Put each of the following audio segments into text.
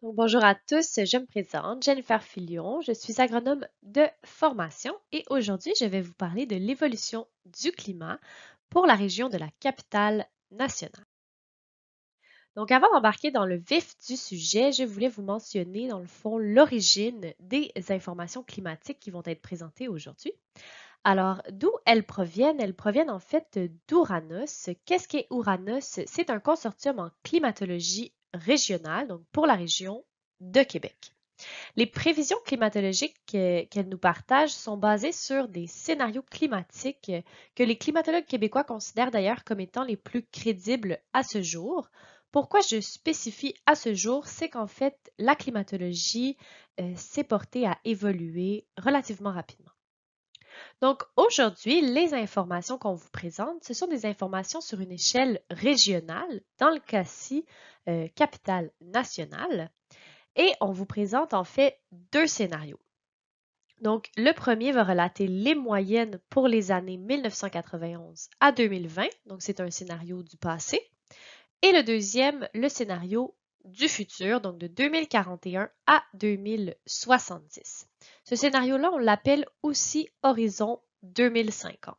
Donc, bonjour à tous, je me présente, Jennifer Filion, je suis agronome de formation et aujourd'hui je vais vous parler de l'évolution du climat pour la région de la capitale nationale. Donc avant d'embarquer dans le vif du sujet, je voulais vous mentionner dans le fond l'origine des informations climatiques qui vont être présentées aujourd'hui. Alors, d'où elles proviennent? Elles proviennent en fait d'Ouranos. Qu'est-ce qu'est Ouranos? C'est un consortium en climatologie régionale, donc pour la région de Québec. Les prévisions climatologiques qu'elles nous partagent sont basées sur des scénarios climatiques que les climatologues québécois considèrent d'ailleurs comme étant les plus crédibles à ce jour. Pourquoi je spécifie à ce jour, c'est qu'en fait, la climatologie s'est portée à évoluer relativement rapidement. Donc aujourd'hui, les informations qu'on vous présente, ce sont des informations sur une échelle régionale, dans le cas-ci capitale nationale, et on vous présente en fait deux scénarios. Donc le premier va relater les moyennes pour les années 1991 à 2020, donc c'est un scénario du passé, et le deuxième, le scénario du futur, donc de 2041 à 2070. Ce scénario-là, on l'appelle aussi Horizon 2050.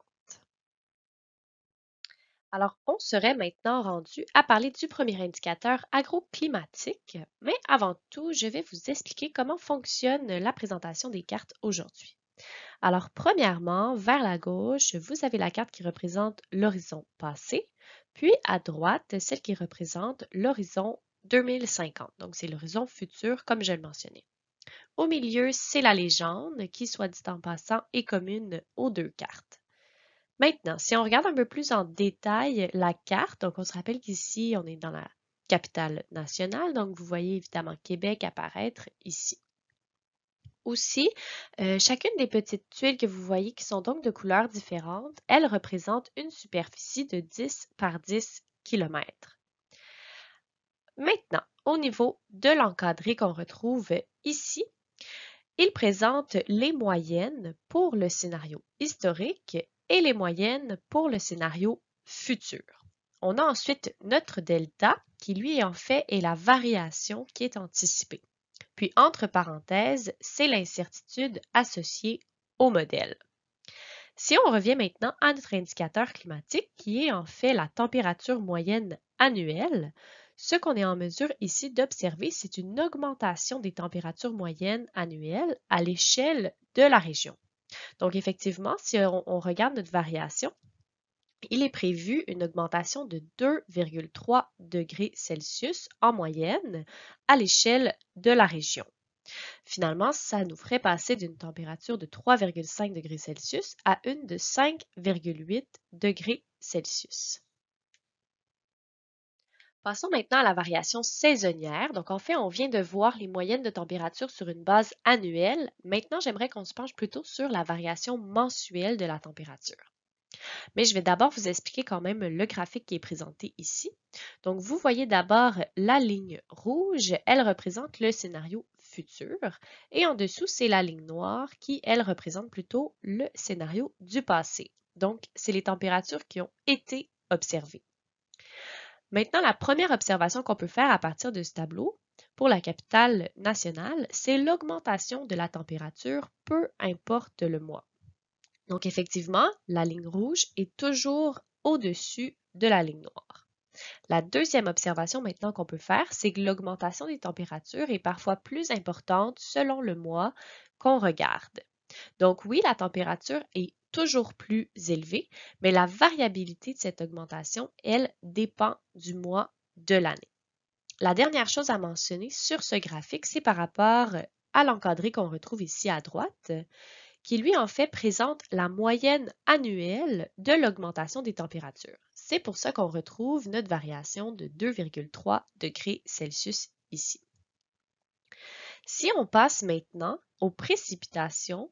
Alors, on serait maintenant rendu à parler du premier indicateur agroclimatique, mais avant tout, je vais vous expliquer comment fonctionne la présentation des cartes aujourd'hui. Alors, premièrement, vers la gauche, vous avez la carte qui représente l'horizon passé, puis à droite, celle qui représente l'horizon 2050. Donc, c'est l'horizon futur, comme je le mentionnais. Au milieu, c'est la légende qui, soit dit en passant, est commune aux deux cartes. Maintenant, si on regarde un peu plus en détail la carte, donc on se rappelle qu'ici, on est dans la capitale nationale, donc vous voyez évidemment Québec apparaître ici. Aussi, chacune des petites tuiles que vous voyez qui sont donc de couleurs différentes, elles représentent une superficie de 10 par 10 km. Maintenant, au niveau de l'encadré qu'on retrouve ici, il présente les moyennes pour le scénario historique et les moyennes pour le scénario futur. On a ensuite notre delta qui lui en fait est la variation qui est anticipée. Puis entre parenthèses, c'est l'incertitude associée au modèle. Si on revient maintenant à notre indicateur climatique qui est en fait la température moyenne annuelle, ce qu'on est en mesure ici d'observer, c'est une augmentation des températures moyennes annuelles à l'échelle de la région. Donc effectivement, si on regarde notre variation, il est prévu une augmentation de 2,3 degrés Celsius en moyenne à l'échelle de la région. Finalement, ça nous ferait passer d'une température de 3,5 degrés Celsius à une de 5,8 degrés Celsius. Passons maintenant à la variation saisonnière. Donc en fait, on vient de voir les moyennes de température sur une base annuelle. Maintenant, j'aimerais qu'on se penche plutôt sur la variation mensuelle de la température. Mais je vais d'abord vous expliquer quand même le graphique qui est présenté ici. Donc, vous voyez d'abord la ligne rouge, elle représente le scénario futur. Et en dessous, c'est la ligne noire qui, elle, représente plutôt le scénario du passé. Donc, c'est les températures qui ont été observées. Maintenant, la première observation qu'on peut faire à partir de ce tableau pour la capitale nationale, c'est l'augmentation de la température, peu importe le mois. Donc effectivement, la ligne rouge est toujours au-dessus de la ligne noire. La deuxième observation maintenant qu'on peut faire, c'est que l'augmentation des températures est parfois plus importante selon le mois qu'on regarde. Donc oui, la température est toujours plus élevée, mais la variabilité de cette augmentation, elle, dépend du mois de l'année. La dernière chose à mentionner sur ce graphique, c'est par rapport à l'encadré qu'on retrouve ici à droite, qui lui en fait présente la moyenne annuelle de l'augmentation des températures. C'est pour ça qu'on retrouve notre variation de 2,3 degrés Celsius ici. Si on passe maintenant aux précipitations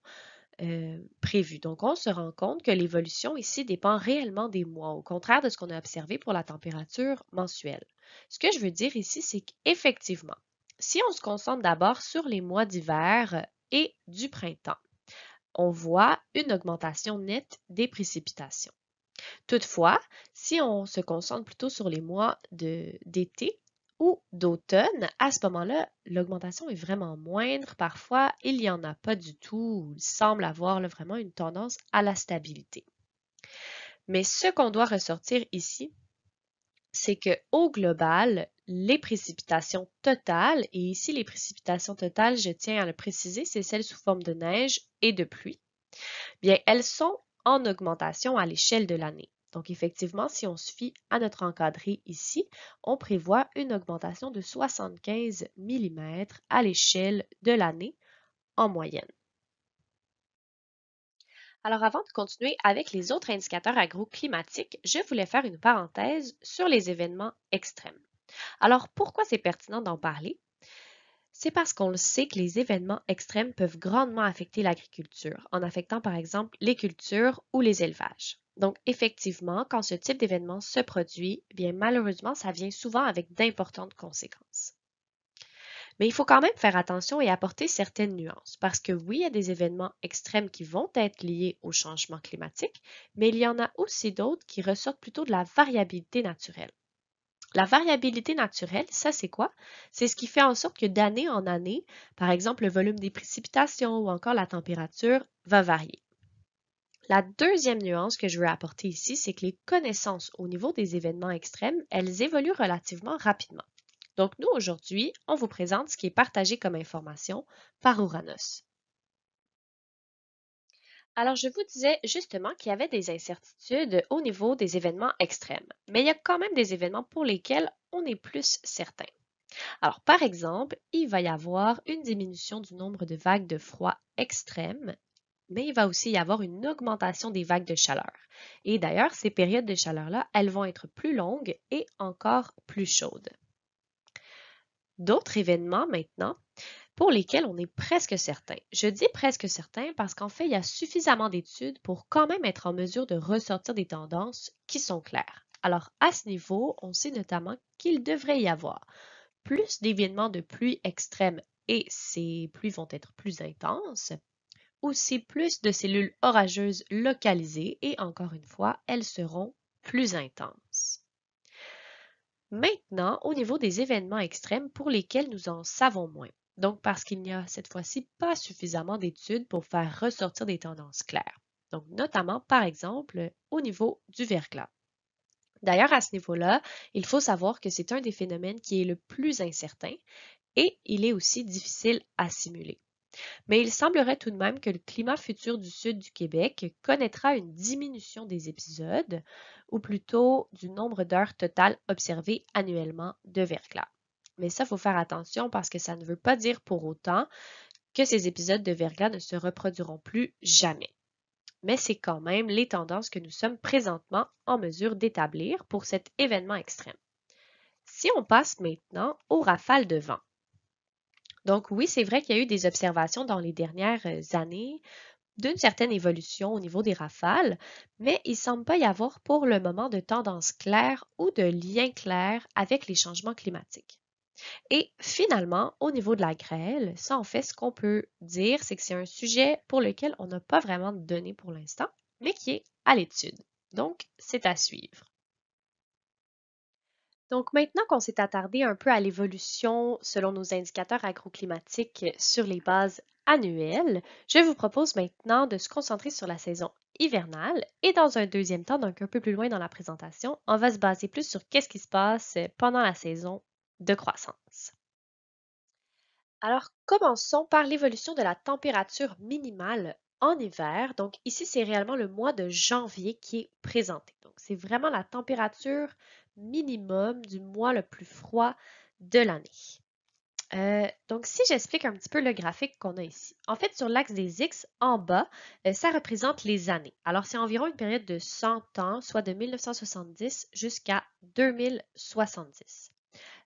prévues, donc on se rend compte que l'évolution ici dépend réellement des mois, au contraire de ce qu'on a observé pour la température mensuelle. Ce que je veux dire ici, c'est qu'effectivement, si on se concentre d'abord sur les mois d'hiver et du printemps, on voit une augmentation nette des précipitations. Toutefois, si on se concentre plutôt sur les mois d'été, ou d'automne, à ce moment-là, l'augmentation est vraiment moindre. Parfois, il n'y en a pas du tout, ou il semble avoir vraiment une tendance à la stabilité. Mais ce qu'on doit ressortir ici, c'est qu'au global, les précipitations totales, et ici les précipitations totales, je tiens à le préciser, c'est celles sous forme de neige et de pluie, bien elles sont en augmentation à l'échelle de l'année. Donc effectivement, si on se fie à notre encadré ici, on prévoit une augmentation de 75 mm à l'échelle de l'année en moyenne. Alors avant de continuer avec les autres indicateurs agroclimatiques, je voulais faire une parenthèse sur les événements extrêmes. Alors pourquoi c'est pertinent d'en parler? C'est parce qu'on le sait que les événements extrêmes peuvent grandement affecter l'agriculture, en affectant par exemple les cultures ou les élevages. Donc effectivement, quand ce type d'événement se produit, eh bien malheureusement, ça vient souvent avec d'importantes conséquences. Mais il faut quand même faire attention et apporter certaines nuances, parce que oui, il y a des événements extrêmes qui vont être liés au changement climatique, mais il y en a aussi d'autres qui ressortent plutôt de la variabilité naturelle. La variabilité naturelle, ça c'est quoi? C'est ce qui fait en sorte que d'année en année, par exemple, le volume des précipitations ou encore la température va varier. La deuxième nuance que je veux apporter ici, c'est que les connaissances au niveau des événements extrêmes, elles évoluent relativement rapidement. Donc nous, aujourd'hui, on vous présente ce qui est partagé comme information par Ouranos. Alors, je vous disais justement qu'il y avait des incertitudes au niveau des événements extrêmes, mais il y a quand même des événements pour lesquels on est plus certain. Alors, par exemple, il va y avoir une diminution du nombre de vagues de froid extrêmes, mais il va aussi y avoir une augmentation des vagues de chaleur. Et d'ailleurs, ces périodes de chaleur-là, elles vont être plus longues et encore plus chaudes. D'autres événements maintenant pour lesquels on est presque certain. Je dis presque certain parce qu'en fait, il y a suffisamment d'études pour quand même être en mesure de ressortir des tendances qui sont claires. Alors, à ce niveau, on sait notamment qu'il devrait y avoir plus d'événements de pluie extrêmes et ces pluies vont être plus intenses, aussi plus de cellules orageuses localisées et encore une fois, elles seront plus intenses. Maintenant, au niveau des événements extrêmes pour lesquels nous en savons moins. Donc, parce qu'il n'y a cette fois-ci pas suffisamment d'études pour faire ressortir des tendances claires. Donc, notamment, par exemple, au niveau du verglas. D'ailleurs, à ce niveau-là, il faut savoir que c'est un des phénomènes qui est le plus incertain et il est aussi difficile à simuler. Mais il semblerait tout de même que le climat futur du sud du Québec connaîtra une diminution des épisodes, ou plutôt du nombre d'heures totales observées annuellement de verglas. Mais ça, il faut faire attention parce que ça ne veut pas dire pour autant que ces épisodes de verglas ne se reproduiront plus jamais. Mais c'est quand même les tendances que nous sommes présentement en mesure d'établir pour cet événement extrême. Si on passe maintenant aux rafales de vent. Donc oui, c'est vrai qu'il y a eu des observations dans les dernières années d'une certaine évolution au niveau des rafales, mais il ne semble pas y avoir pour le moment de tendance claire ou de lien clair avec les changements climatiques. Et finalement, au niveau de la grêle, ça en fait ce qu'on peut dire, c'est que c'est un sujet pour lequel on n'a pas vraiment de données pour l'instant, mais qui est à l'étude. Donc, c'est à suivre. Donc maintenant qu'on s'est attardé un peu à l'évolution selon nos indicateurs agroclimatiques sur les bases annuelles, je vous propose maintenant de se concentrer sur la saison hivernale et dans un deuxième temps, donc un peu plus loin dans la présentation, on va se baser plus sur qu'est-ce qui se passe pendant la saison de croissance. Alors commençons par l'évolution de la température minimale en hiver. Donc ici, c'est réellement le mois de janvier qui est présenté. Donc c'est vraiment la température minimum du mois le plus froid de l'année. Donc, si j'explique un petit peu le graphique qu'on a ici. En fait, sur l'axe des X, en bas, ça représente les années. Alors, c'est environ une période de 100 ans, soit de 1970 jusqu'à 2070.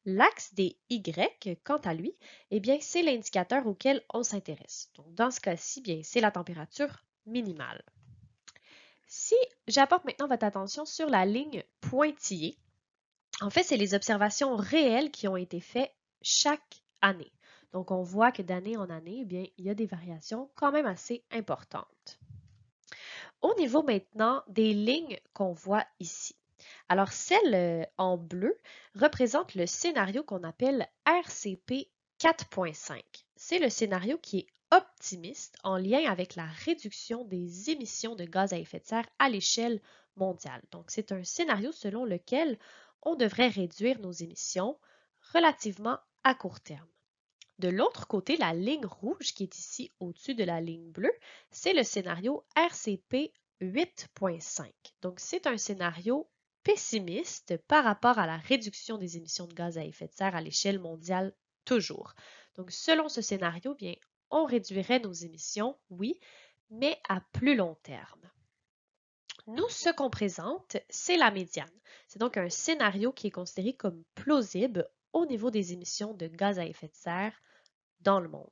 L'axe des Y, quant à lui, eh bien, c'est l'indicateur auquel on s'intéresse. Donc, dans ce cas-ci, bien, c'est la température minimale. Si j'apporte maintenant votre attention sur la ligne pointillée, en fait, c'est les observations réelles qui ont été faites chaque année. Donc, on voit que d'année en année, eh bien, il y a des variations quand même assez importantes. Au niveau maintenant des lignes qu'on voit ici. Alors, celle en bleu représente le scénario qu'on appelle RCP 4.5. C'est le scénario qui est optimiste en lien avec la réduction des émissions de gaz à effet de serre à l'échelle mondiale. Donc, c'est un scénario selon lequel on devrait réduire nos émissions relativement à court terme. De l'autre côté, la ligne rouge qui est ici au-dessus de la ligne bleue, c'est le scénario RCP 8.5. Donc, c'est un scénario pessimiste par rapport à la réduction des émissions de gaz à effet de serre à l'échelle mondiale toujours. Donc, selon ce scénario, bien, on réduirait nos émissions, oui, mais à plus long terme. Nous, ce qu'on présente, c'est la médiane. C'est donc un scénario qui est considéré comme plausible au niveau des émissions de gaz à effet de serre dans le monde.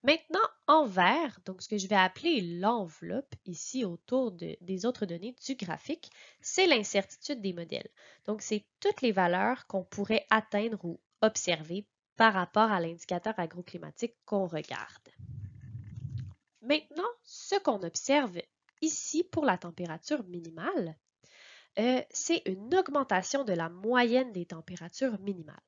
Maintenant, en vert, donc ce que je vais appeler l'enveloppe ici autour des autres données du graphique, c'est l'incertitude des modèles. Donc, c'est toutes les valeurs qu'on pourrait atteindre ou observer par rapport à l'indicateur agroclimatique qu'on regarde. Maintenant, ce qu'on observe ici pour la température minimale, c'est une augmentation de la moyenne des températures minimales.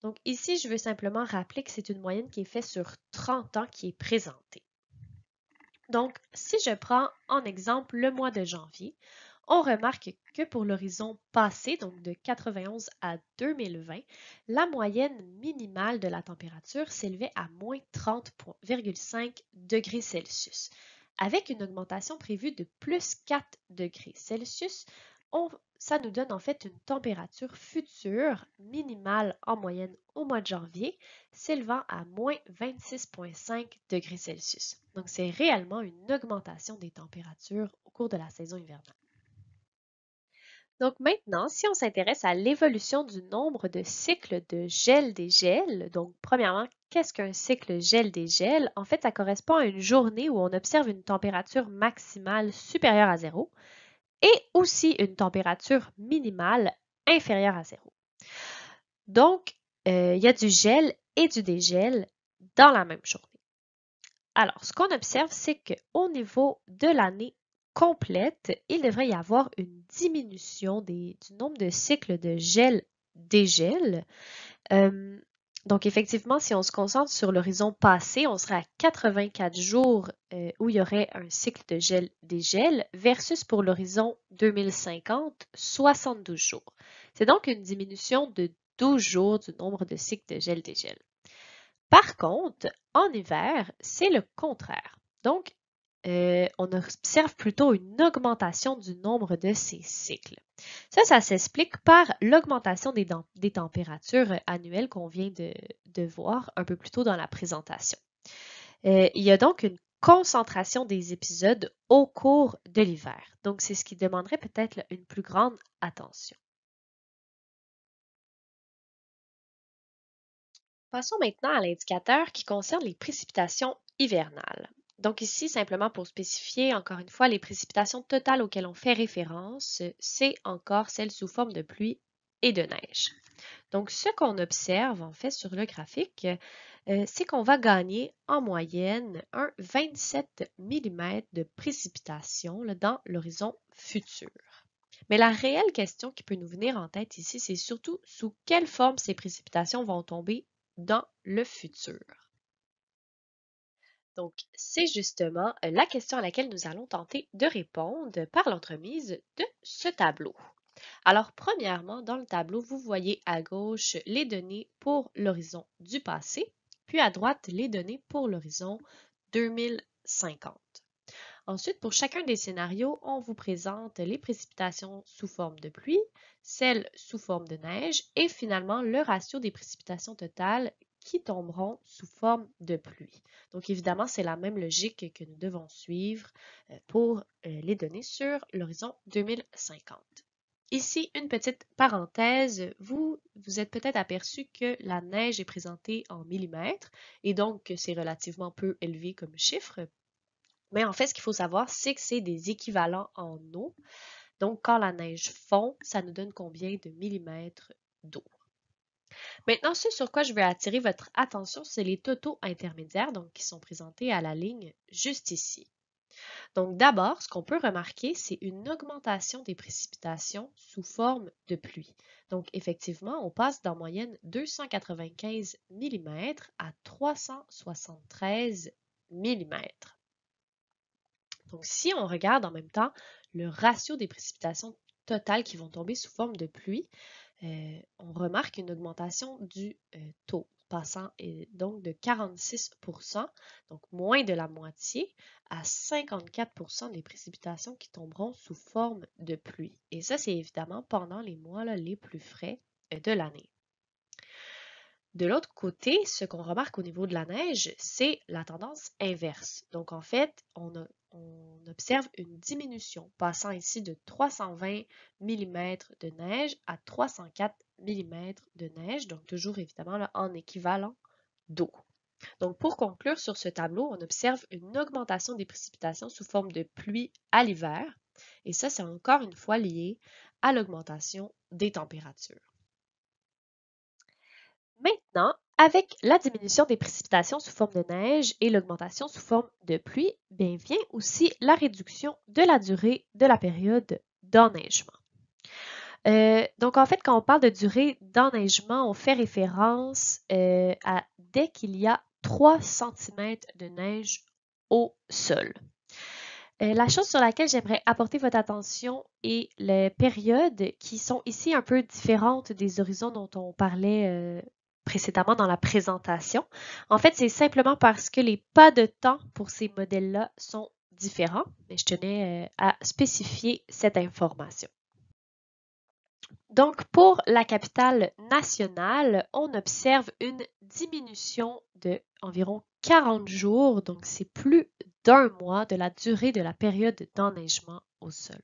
Donc ici, je veux simplement rappeler que c'est une moyenne qui est faite sur 30 ans qui est présentée. Donc, si je prends en exemple le mois de janvier, on remarque que pour l'horizon passé, donc de 91 à 2020, la moyenne minimale de la température s'élevait à moins 30,5 degrés Celsius. Avec une augmentation prévue de plus 4 degrés Celsius, ça nous donne en fait une température future minimale en moyenne au mois de janvier s'élevant à moins 26,5 degrés Celsius. Donc, c'est réellement une augmentation des températures au cours de la saison hivernale. Donc maintenant, si on s'intéresse à l'évolution du nombre de cycles de gel-dégel, donc premièrement, qu'est-ce qu'un cycle gel-dégel? En fait, ça correspond à une journée où on observe une température maximale supérieure à zéro et aussi une température minimale inférieure à zéro. Donc, il y a du gel et du dégel dans la même journée. Alors, ce qu'on observe, c'est qu'au niveau de l'année complète, il devrait y avoir une diminution du nombre de cycles de gel-dégel. Donc, effectivement, si on se concentre sur l'horizon passé, on serait à 84 jours où il y aurait un cycle de gel-dégel versus pour l'horizon 2050, 72 jours. C'est donc une diminution de 12 jours du nombre de cycles de gel-dégel. Par contre, en hiver, c'est le contraire. Donc, on observe plutôt une augmentation du nombre de ces cycles. Ça s'explique par l'augmentation des températures annuelles qu'on vient de voir un peu plus tôt dans la présentation. Il y a donc une concentration des épisodes au cours de l'hiver. Donc, c'est ce qui demanderait peut-être une plus grande attention. Passons maintenant à l'indicateur qui concerne les précipitations hivernales. Donc ici, simplement pour spécifier, encore une fois, les précipitations totales auxquelles on fait référence, c'est encore celles sous forme de pluie et de neige. Donc ce qu'on observe en fait sur le graphique, c'est qu'on va gagner en moyenne un 27 mm de précipitations dans l'horizon futur. Mais la réelle question qui peut nous venir en tête ici, c'est surtout sous quelle forme ces précipitations vont tomber dans le futur. Donc, c'est justement la question à laquelle nous allons tenter de répondre par l'entremise de ce tableau. Alors, premièrement, dans le tableau, vous voyez à gauche les données pour l'horizon du passé, puis à droite les données pour l'horizon 2050. Ensuite, pour chacun des scénarios, on vous présente les précipitations sous forme de pluie, celles sous forme de neige et finalement le ratio des précipitations totales qui tomberont sous forme de pluie. Donc évidemment, c'est la même logique que nous devons suivre pour les données sur l'horizon 2050. Ici, une petite parenthèse, vous êtes peut-être aperçu que la neige est présentée en millimètres et donc que c'est relativement peu élevé comme chiffre. Mais en fait, ce qu'il faut savoir, c'est que c'est des équivalents en eau. Donc, quand la neige fond, ça nous donne combien de millimètres d'eau. Maintenant, ce sur quoi je veux attirer votre attention, c'est les totaux intermédiaires, donc qui sont présentés à la ligne juste ici. Donc d'abord, ce qu'on peut remarquer, c'est une augmentation des précipitations sous forme de pluie. Donc effectivement, on passe d'en moyenne 295 mm à 373 mm. Donc si on regarde en même temps le ratio des précipitations totales qui vont tomber sous forme de pluie, on remarque une augmentation du taux, passant donc de 46%, donc moins de la moitié, à 54% des précipitations qui tomberont sous forme de pluie. Et ça, c'est évidemment pendant les mois là, les plus frais de l'année. De l'autre côté, ce qu'on remarque au niveau de la neige, c'est la tendance inverse. Donc en fait, on observe une diminution, passant ici de 320 mm de neige à 304 mm de neige, donc toujours évidemment là, en équivalent d'eau. Donc pour conclure sur ce tableau, on observe une augmentation des précipitations sous forme de pluie à l'hiver, et ça, c'est encore une fois lié à l'augmentation des températures. Maintenant, avec la diminution des précipitations sous forme de neige et l'augmentation sous forme de pluie, bien vient aussi la réduction de la durée de la période d'enneigement. Donc en fait, quand on parle de durée d'enneigement, on fait référence à dès qu'il y a 3 cm de neige au sol. La chose sur laquelle j'aimerais apporter votre attention est les périodes qui sont ici un peu différentes des horizons dont on parlait précédemment dans la présentation. En fait, c'est simplement parce que les pas de temps pour ces modèles-là sont différents, mais je tenais à spécifier cette information. Donc, pour la capitale nationale, on observe une diminution de environ 40 jours, donc c'est plus d'un mois de la durée de la période d'enneigement au sol.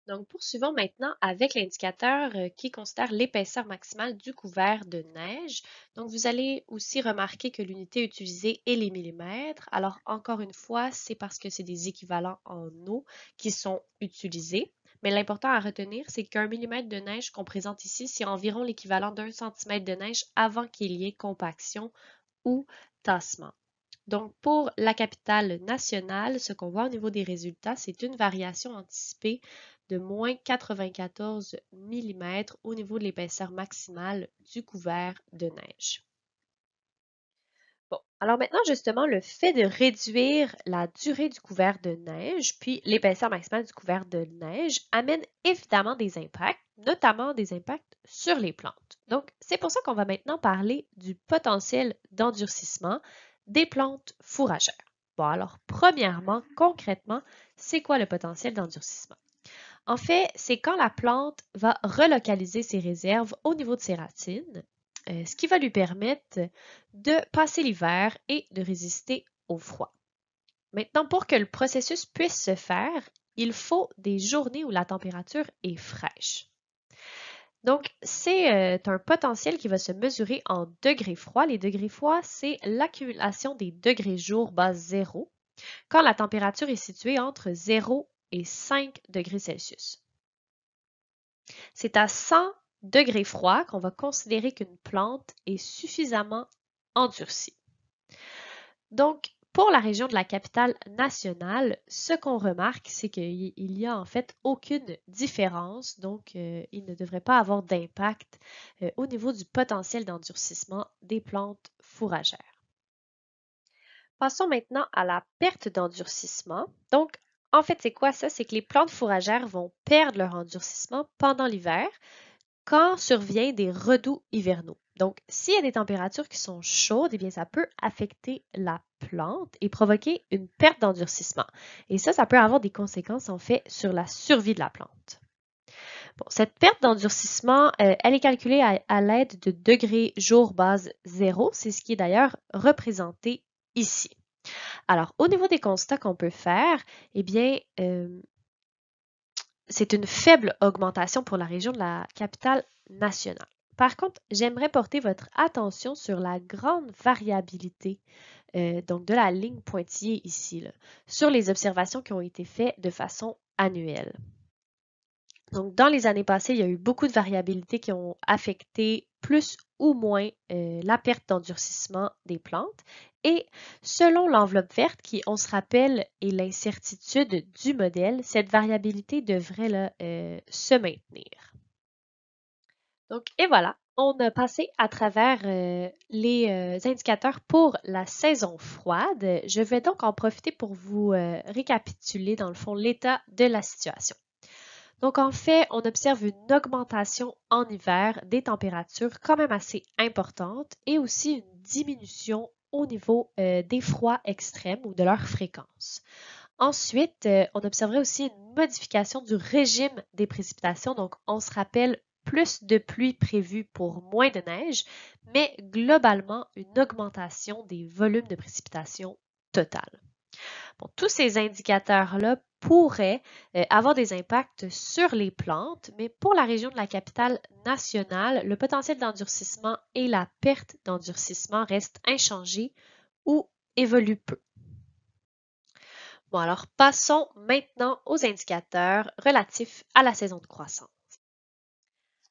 Donc, poursuivons maintenant avec l'indicateur qui considère l'épaisseur maximale du couvert de neige. Donc, vous allez aussi remarquer que l'unité utilisée est les millimètres. Alors, encore une fois, c'est parce que c'est des équivalents en eau qui sont utilisés. Mais l'important à retenir, c'est qu'un millimètre de neige qu'on présente ici, c'est environ l'équivalent d'un centimètre de neige avant qu'il y ait compaction ou tassement. Donc, pour la capitale nationale, ce qu'on voit au niveau des résultats, c'est une variation anticipée de moins 94 mm au niveau de l'épaisseur maximale du couvert de neige. Bon, alors maintenant, justement, le fait de réduire la durée du couvert de neige, puis l'épaisseur maximale du couvert de neige, amène évidemment des impacts, notamment des impacts sur les plantes. Donc, c'est pour ça qu'on va maintenant parler du potentiel d'endurcissement des plantes fourragères. Bon, alors, premièrement, concrètement, c'est quoi le potentiel d'endurcissement? En fait, c'est quand la plante va relocaliser ses réserves au niveau de ses racines, ce qui va lui permettre de passer l'hiver et de résister au froid. Maintenant, pour que le processus puisse se faire, il faut des journées où la température est fraîche. Donc, c'est un potentiel qui va se mesurer en degrés froids. Les degrés froids, c'est l'accumulation des degrés jour base 0 quand la température est située entre 0 et 5 degrés Celsius. C'est à 100 degrés froids qu'on va considérer qu'une plante est suffisamment endurcie. Donc, pour la région de la capitale nationale, ce qu'on remarque, c'est qu'il n'y a en fait aucune différence, donc il ne devrait pas avoir d'impact au niveau du potentiel d'endurcissement des plantes fourragères. Passons maintenant à la perte d'endurcissement. Donc, en fait, c'est quoi ça? C'est que les plantes fourragères vont perdre leur endurcissement pendant l'hiver quand survient des redoux hivernaux. Donc, s'il y a des températures qui sont chaudes, eh bien, ça peut affecter la plante et provoquer une perte d'endurcissement. Et ça peut avoir des conséquences, en fait, sur la survie de la plante. Bon, cette perte d'endurcissement, elle est calculée à l'aide de degrés jour base 0. C'est ce qui est d'ailleurs représenté ici. Alors, au niveau des constats qu'on peut faire, eh bien, c'est une faible augmentation pour la région de la capitale nationale. Par contre, j'aimerais porter votre attention sur la grande variabilité donc de la ligne pointillée ici, là, sur les observations qui ont été faites de façon annuelle. Donc, dans les années passées, il y a eu beaucoup de variabilités qui ont affecté plus ou moins la perte d'endurcissement des plantes. Et selon l'enveloppe verte, qui, on se rappelle, est l'incertitude du modèle, cette variabilité devrait là, se maintenir. Donc, et voilà, on a passé à travers les indicateurs pour la saison froide. Je vais donc en profiter pour vous récapituler, dans le fond, l'état de la situation. Donc, en fait, on observe une augmentation en hiver des températures quand même assez importante et aussi une diminution au niveau des froids extrêmes ou de leur fréquence. Ensuite, on observerait aussi une modification du régime des précipitations. Donc, on se rappelle plus de pluie prévue pour moins de neige, mais globalement une augmentation des volumes de précipitations totales. Bon, tous ces indicateurs-là pourraient avoir des impacts sur les plantes, mais pour la région de la capitale nationale, le potentiel d'endurcissement et la perte d'endurcissement restent inchangés ou évoluent peu. Bon, alors passons maintenant aux indicateurs relatifs à la saison de croissance.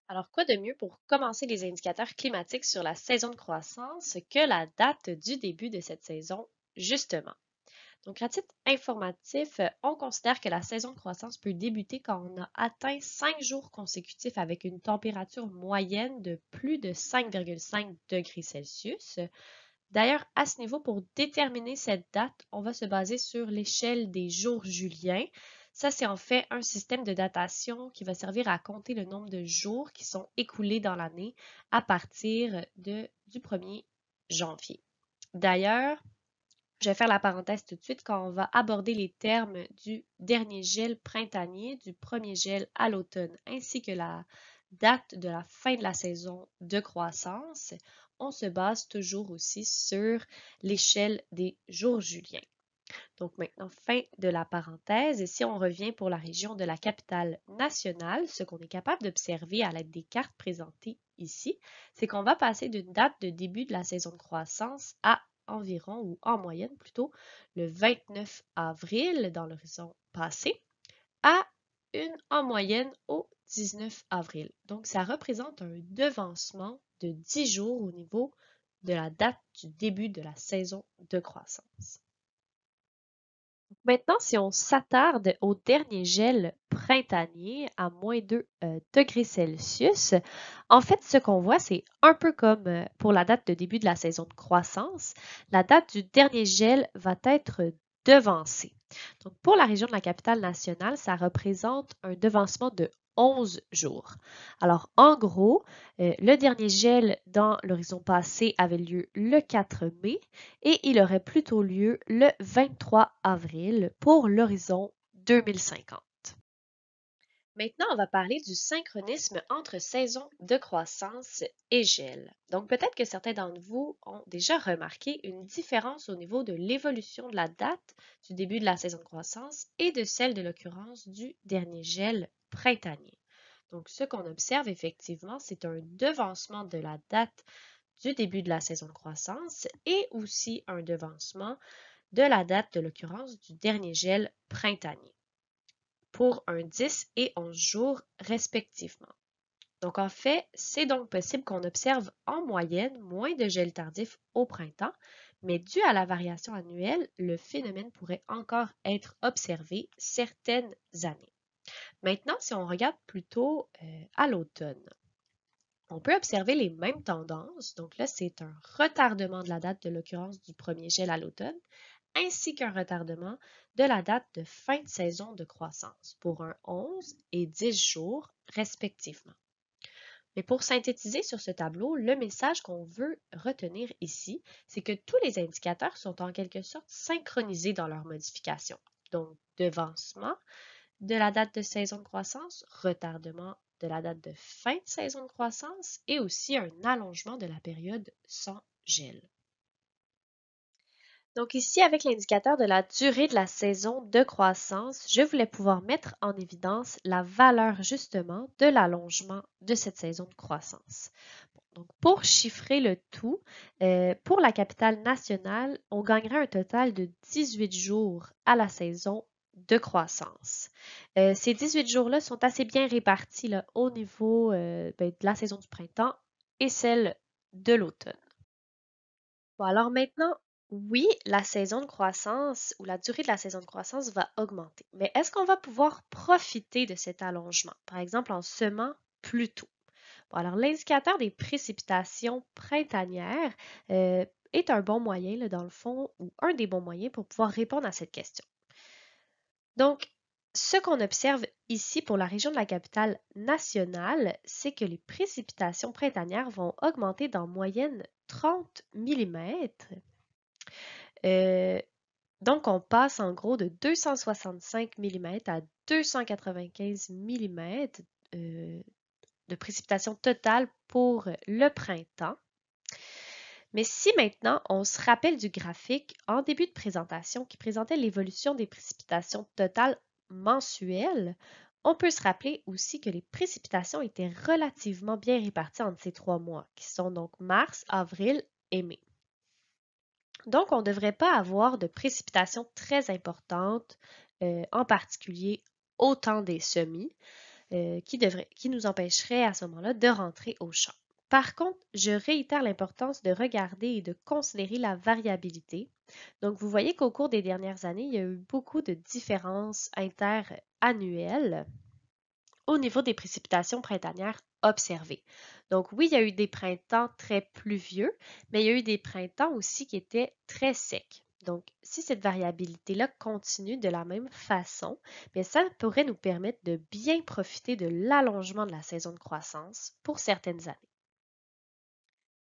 Alors, quoi de mieux pour commencer les indicateurs climatiques sur la saison de croissance que la date du début de cette saison, justement? Donc, à titre informatif, on considère que la saison de croissance peut débuter quand on a atteint 5 jours consécutifs avec une température moyenne de plus de 5,5 degrés Celsius. D'ailleurs, à ce niveau, pour déterminer cette date, on va se baser sur l'échelle des jours juliens. Ça, c'est en fait un système de datation qui va servir à compter le nombre de jours qui sont écoulés dans l'année à partir du 1er janvier. D'ailleurs, je vais faire la parenthèse tout de suite quand on va aborder les termes du dernier gel printanier, du premier gel à l'automne, ainsi que la date de la fin de la saison de croissance. On se base toujours aussi sur l'échelle des jours juliens. Donc maintenant, fin de la parenthèse. Et si on revient pour la région de la capitale nationale, ce qu'on est capable d'observer à l'aide des cartes présentées ici, c'est qu'on va passer d'une date de début de la saison de croissance à environ, ou en moyenne plutôt, le 29 avril dans l'horizon passé, à une en moyenne au 19 avril. Donc, ça représente un devancement de 10 jours au niveau de la date du début de la saison de croissance. Maintenant, si on s'attarde au dernier gel printanier à moins 2 degrés Celsius, en fait, ce qu'on voit, c'est un peu comme pour la date de début de la saison de croissance, la date du dernier gel va être devancée. Donc, pour la région de la capitale nationale, ça représente un devancement de 11 jours. Alors, en gros, le dernier gel dans l'horizon passé avait lieu le 4 mai et il aurait plutôt lieu le 23 avril pour l'horizon 2050. Maintenant, on va parler du synchronisme entre saison de croissance et gel. Donc, peut-être que certains d'entre vous ont déjà remarqué une différence au niveau de l'évolution de la date du début de la saison de croissance et de celle de l'occurrence du dernier gel printanier. Donc, ce qu'on observe effectivement, c'est un devancement de la date du début de la saison de croissance et aussi un devancement de la date de l'occurrence du dernier gel printanier pour un 10 et 11 jours respectivement. Donc en fait, c'est donc possible qu'on observe en moyenne moins de gel tardif au printemps, mais dû à la variation annuelle, le phénomène pourrait encore être observé certaines années. Maintenant, si on regarde plutôt à l'automne, on peut observer les mêmes tendances. Donc là, c'est un retardement de la date de l'occurrence du premier gel à l'automne, ainsi qu'un retardement de la date de fin de saison de croissance pour un 11 et 10 jours respectivement. Mais pour synthétiser sur ce tableau, le message qu'on veut retenir ici, c'est que tous les indicateurs sont en quelque sorte synchronisés dans leur modification. Donc, devancement de la date de saison de croissance, retardement de la date de fin de saison de croissance et aussi un allongement de la période sans gel. Donc ici, avec l'indicateur de la durée de la saison de croissance, je voulais pouvoir mettre en évidence la valeur justement de l'allongement de cette saison de croissance. Donc pour chiffrer le tout, pour la capitale nationale, on gagnerait un total de 18 jours à la saison de croissance. Ces 18 jours-là sont assez bien répartis là, au niveau de la saison du printemps et celle de l'automne. Bon, alors maintenant, oui, la saison de croissance ou la durée de la saison de croissance va augmenter. Mais est-ce qu'on va pouvoir profiter de cet allongement, par exemple en semant plus tôt? Bon, alors, l'indicateur des précipitations printanières est un bon moyen, là, dans le fond, ou un des bons moyens pour pouvoir répondre à cette question. Donc, ce qu'on observe ici pour la région de la capitale nationale, c'est que les précipitations printanières vont augmenter d'en moyenne 30 mm. Donc, on passe en gros de 265 mm à 295 mm de précipitations totales pour le printemps. Mais si maintenant on se rappelle du graphique en début de présentation qui présentait l'évolution des précipitations totales mensuelles, on peut se rappeler aussi que les précipitations étaient relativement bien réparties entre ces 3 mois, qui sont donc mars, avril et mai. Donc, on ne devrait pas avoir de précipitations très importantes, en particulier au temps des semis, qui nous empêcherait à ce moment-là de rentrer au champ. Par contre, je réitère l'importance de regarder et de considérer la variabilité. Donc, vous voyez qu'au cours des dernières années, il y a eu beaucoup de différences interannuelles au niveau des précipitations printanières observées. Donc, oui, il y a eu des printemps très pluvieux, mais il y a eu des printemps aussi qui étaient très secs. Donc, si cette variabilité-là continue de la même façon, bien, ça pourrait nous permettre de bien profiter de l'allongement de la saison de croissance pour certaines années.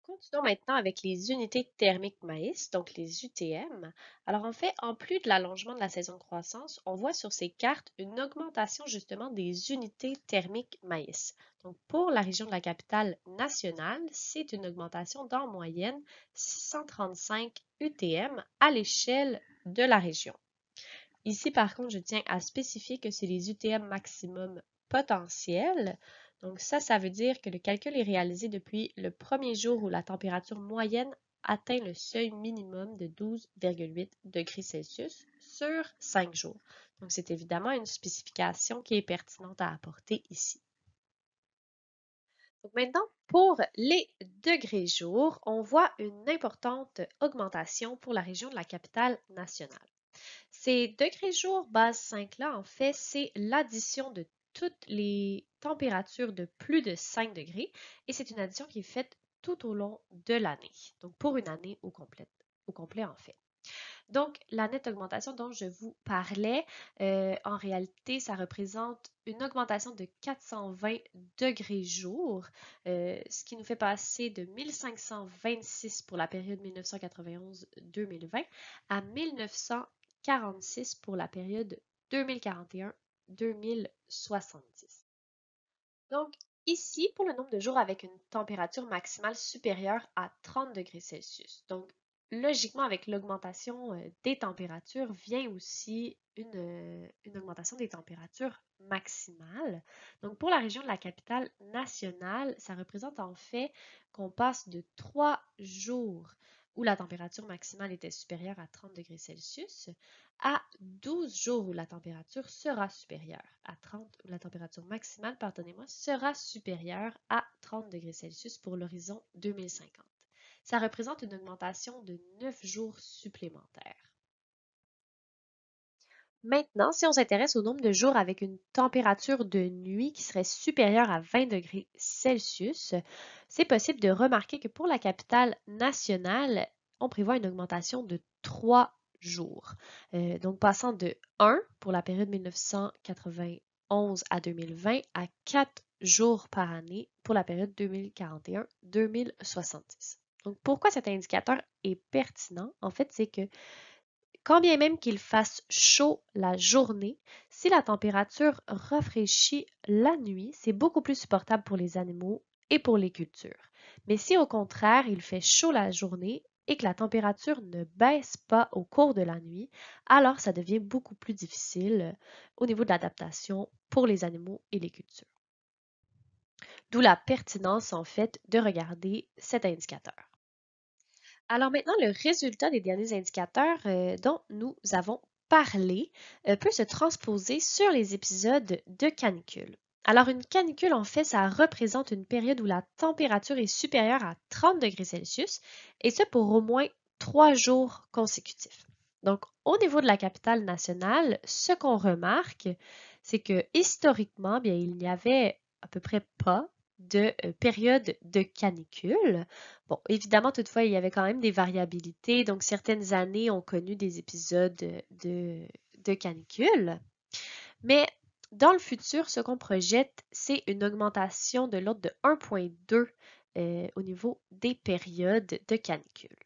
Continuons maintenant avec les unités thermiques maïs, donc les UTM. Alors en fait, en plus de l'allongement de la saison de croissance, on voit sur ces cartes une augmentation justement des unités thermiques maïs. Donc pour la région de la capitale nationale, c'est une augmentation d'en moyenne 635 UTM à l'échelle de la région. Ici, par contre, je tiens à spécifier que c'est les UTM maximum potentiels. Donc ça veut dire que le calcul est réalisé depuis le premier jour où la température moyenne atteint le seuil minimum de 12,8 degrés Celsius sur 5 jours. Donc c'est évidemment une spécification qui est pertinente à apporter ici. Donc maintenant, pour les degrés jours, on voit une importante augmentation pour la région de la capitale nationale. Ces degrés jour base 5-là, en fait, c'est l'addition de toutes les températures de plus de 5 degrés et c'est une addition qui est faite tout au long de l'année, donc pour une année au complet en fait. Donc, la nette augmentation dont je vous parlais, en réalité, ça représente une augmentation de 420 degrés jour, ce qui nous fait passer de 1526 pour la période 1991-2020 à 1946 pour la période 2041-2070. Donc, ici, pour le nombre de jours avec une température maximale supérieure à 30 degrés Celsius. Donc, logiquement, avec l'augmentation des températures, vient aussi une augmentation des températures maximales. Donc, pour la région de la capitale nationale, ça représente en fait qu'on passe de 3 jours où la température maximale était supérieure à 30 degrés Celsius à 12 jours où la température sera supérieure à 30, où la température maximale, pardonnez-moi, sera supérieure à 30 degrés Celsius pour l'horizon 2050. Ça représente une augmentation de 9 jours supplémentaires. Maintenant, si on s'intéresse au nombre de jours avec une température de nuit qui serait supérieure à 20 degrés Celsius, c'est possible de remarquer que pour la capitale nationale, on prévoit une augmentation de 3 jours. Donc, passant de 1 pour la période 1991 à 2020 à 4 jours par année pour la période 2041-2070. Donc, pourquoi cet indicateur est pertinent? En fait, c'est que quand bien même qu'il fasse chaud la journée, si la température rafraîchit la nuit, c'est beaucoup plus supportable pour les animaux et pour les cultures. Mais si au contraire il fait chaud la journée et que la température ne baisse pas au cours de la nuit, alors ça devient beaucoup plus difficile au niveau de l'adaptation pour les animaux et les cultures. D'où la pertinence en fait de regarder cet indicateur. Alors maintenant, le résultat des derniers indicateurs dont nous avons parler peut se transposer sur les épisodes de canicule. Alors, une canicule, en fait, ça représente une période où la température est supérieure à 30 degrés Celsius, et ce pour au moins 3 jours consécutifs. Donc, au niveau de la capitale nationale, ce qu'on remarque, c'est que historiquement, bien, il n'y avait à peu près pas de période de canicule. Bon, évidemment, toutefois, il y avait quand même des variabilités. Donc, certaines années ont connu des épisodes de canicule. Mais dans le futur, ce qu'on projette, c'est une augmentation de l'ordre de 1,2 au niveau des périodes de canicule.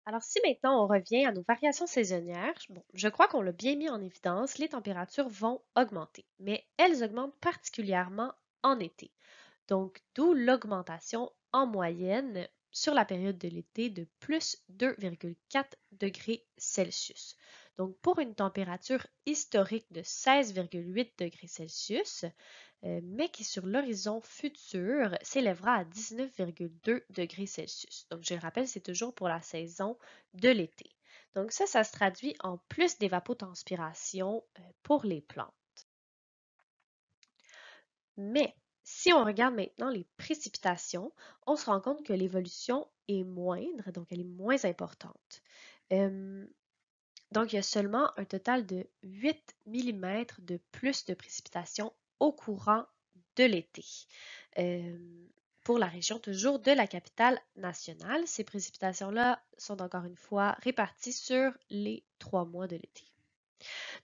Alors, si maintenant on revient à nos variations saisonnières, bon, je crois qu'on l'a bien mis en évidence, les températures vont augmenter, mais elles augmentent particulièrement en été. Donc, d'où l'augmentation en moyenne sur la période de l'été de plus 2,4 degrés Celsius. Donc, pour une température historique de 16,8 degrés Celsius, mais qui sur l'horizon futur s'élèvera à 19,2 degrés Celsius. Donc, je le rappelle, c'est toujours pour la saison de l'été. Donc, ça se traduit en plus d'évapotranspiration pour les plantes. Mais si on regarde maintenant les précipitations, on se rend compte que l'évolution est moindre, donc elle est moins importante. Donc, il y a seulement un total de 8 mm de plus de précipitations au courant de l'été. Pour la région toujours de la capitale nationale, ces précipitations-là sont encore une fois réparties sur les 3 mois de l'été.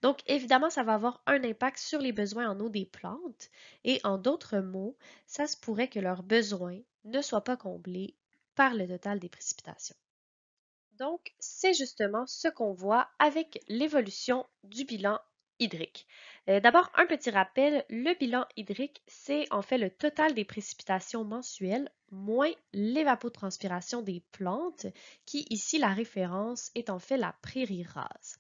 Donc, évidemment, ça va avoir un impact sur les besoins en eau des plantes et en d'autres mots, ça se pourrait que leurs besoins ne soient pas comblés par le total des précipitations. Donc, c'est justement ce qu'on voit avec l'évolution du bilan hydrique. D'abord, un petit rappel, le bilan hydrique, c'est en fait le total des précipitations mensuelles moins l'évapotranspiration des plantes, qui ici, la référence est en fait la prairie rase.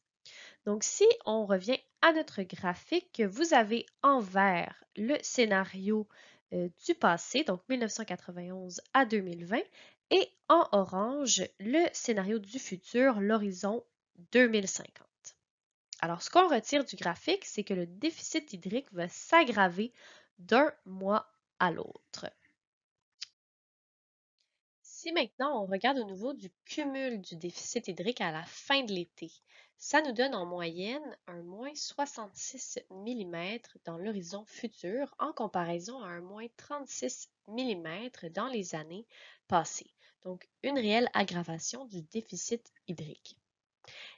Donc, si on revient à notre graphique, vous avez en vert le scénario du passé, donc 1991 à 2020, et en orange, le scénario du futur, l'horizon 2050. Alors, ce qu'on retire du graphique, c'est que le déficit hydrique va s'aggraver d'un mois à l'autre. Si maintenant on regarde au niveau du cumul du déficit hydrique à la fin de l'été, ça nous donne en moyenne un moins 66 mm dans l'horizon futur en comparaison à un moins 36 mm dans les années passées. Donc, une réelle aggravation du déficit hydrique.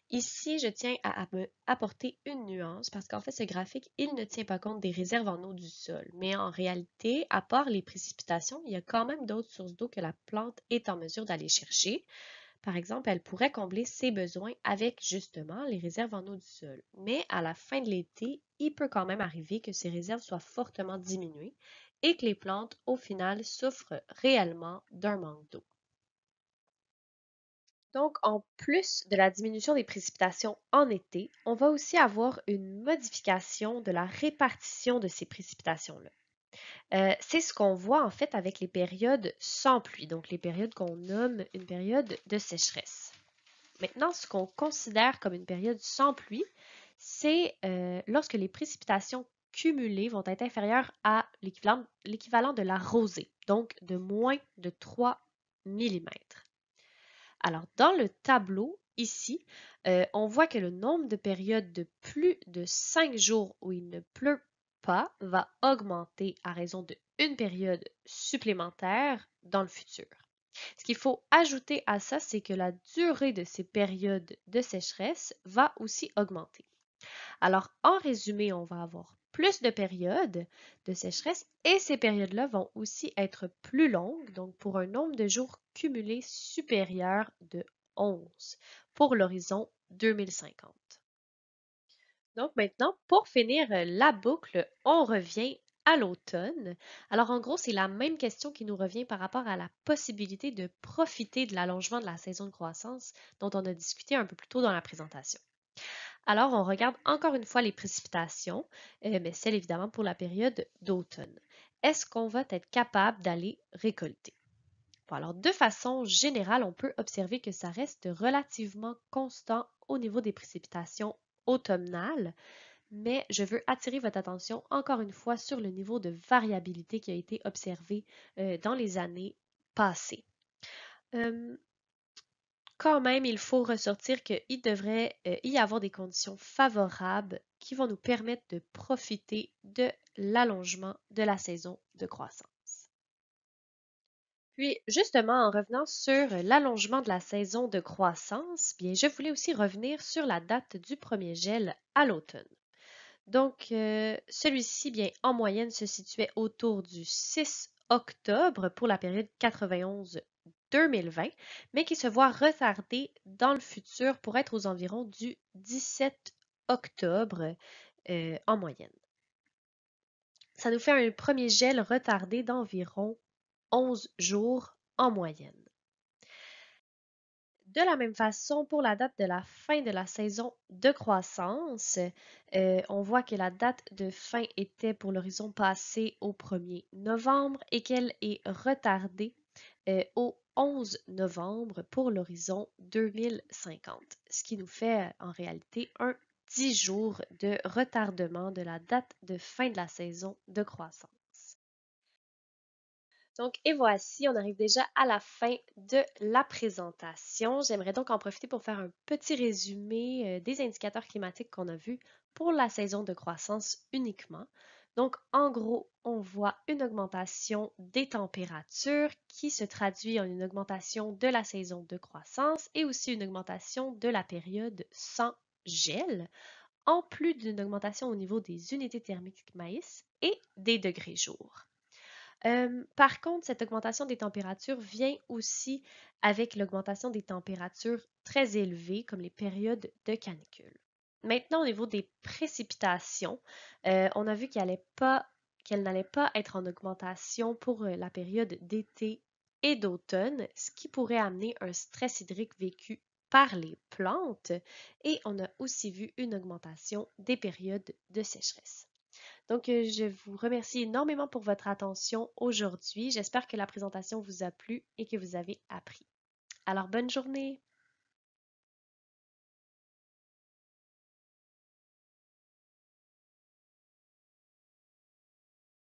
Ici, je tiens à apporter une nuance parce qu'en fait, ce graphique, il ne tient pas compte des réserves en eau du sol. Mais en réalité, à part les précipitations, il y a quand même d'autres sources d'eau que la plante est en mesure d'aller chercher. Par exemple, elle pourrait combler ses besoins avec justement les réserves en eau du sol. Mais à la fin de l'été, il peut quand même arriver que ces réserves soient fortement diminuées et que les plantes, au final, souffrent réellement d'un manque d'eau. Donc, en plus de la diminution des précipitations en été, on va aussi avoir une modification de la répartition de ces précipitations-là. C'est ce qu'on voit en fait avec les périodes sans pluie, donc les périodes qu'on nomme une période de sécheresse. Maintenant, ce qu'on considère comme une période sans pluie, c'est lorsque les précipitations cumulées vont être inférieures à l'équivalent de la rosée, donc de moins de 3 mm. Alors, dans le tableau, ici, on voit que le nombre de périodes de plus de 5 jours où il ne pleut pas va augmenter à raison de une période supplémentaire dans le futur. Ce qu'il faut ajouter à ça, c'est que la durée de ces périodes de sécheresse va aussi augmenter. Alors, en résumé, on va avoir plus de périodes de sécheresse et ces périodes-là vont aussi être plus longues, donc pour un nombre de jours cumulés supérieur de 11 pour l'horizon 2050. Donc maintenant, pour finir la boucle, on revient à l'automne. Alors en gros, c'est la même question qui nous revient par rapport à la possibilité de profiter de l'allongement de la saison de croissance dont on a discuté un peu plus tôt dans la présentation. Alors, on regarde encore une fois les précipitations, mais celles évidemment pour la période d'automne. Est-ce qu'on va être capable d'aller récolter? Bon, alors, de façon générale, on peut observer que ça reste relativement constant au niveau des précipitations automnales, mais je veux attirer votre attention encore une fois sur le niveau de variabilité qui a été observé dans les années passées. Quand même, il faut ressortir qu'il devrait y avoir des conditions favorables qui vont nous permettre de profiter de l'allongement de la saison de croissance. Puis, justement, en revenant sur l'allongement de la saison de croissance, bien, je voulais aussi revenir sur la date du premier gel à l'automne. Donc, celui-ci, bien, en moyenne, se situait autour du 6 octobre pour la période 91-2020, mais qui se voit retardé dans le futur pour être aux environs du 17 octobre en moyenne. Ça nous fait un premier gel retardé d'environ 11 jours en moyenne. De la même façon, pour la date de la fin de la saison de croissance, on voit que la date de fin était pour l'horizon passé au 1er novembre et qu'elle est retardée au 11 novembre pour l'horizon 2050, ce qui nous fait en réalité un 10 jours de retardement de la date de fin de la saison de croissance. Donc, et voici, on arrive déjà à la fin de la présentation. J'aimerais donc en profiter pour faire un petit résumé des indicateurs climatiques qu'on a vus pour la saison de croissance uniquement. Donc, en gros, on voit une augmentation des températures qui se traduit en une augmentation de la saison de croissance et aussi une augmentation de la période sans gel, en plus d'une augmentation au niveau des unités thermiques maïs et des degrés jour. Par contre, cette augmentation des températures vient aussi avec l'augmentation des températures très élevées, comme les périodes de canicule. Maintenant, au niveau des précipitations, on a vu qu'elles n'allaient pas être en augmentation pour la période d'été et d'automne, ce qui pourrait amener un stress hydrique vécu par les plantes. Et on a aussi vu une augmentation des périodes de sécheresse. Donc, je vous remercie énormément pour votre attention aujourd'hui. J'espère que la présentation vous a plu et que vous avez appris. Alors, bonne journée!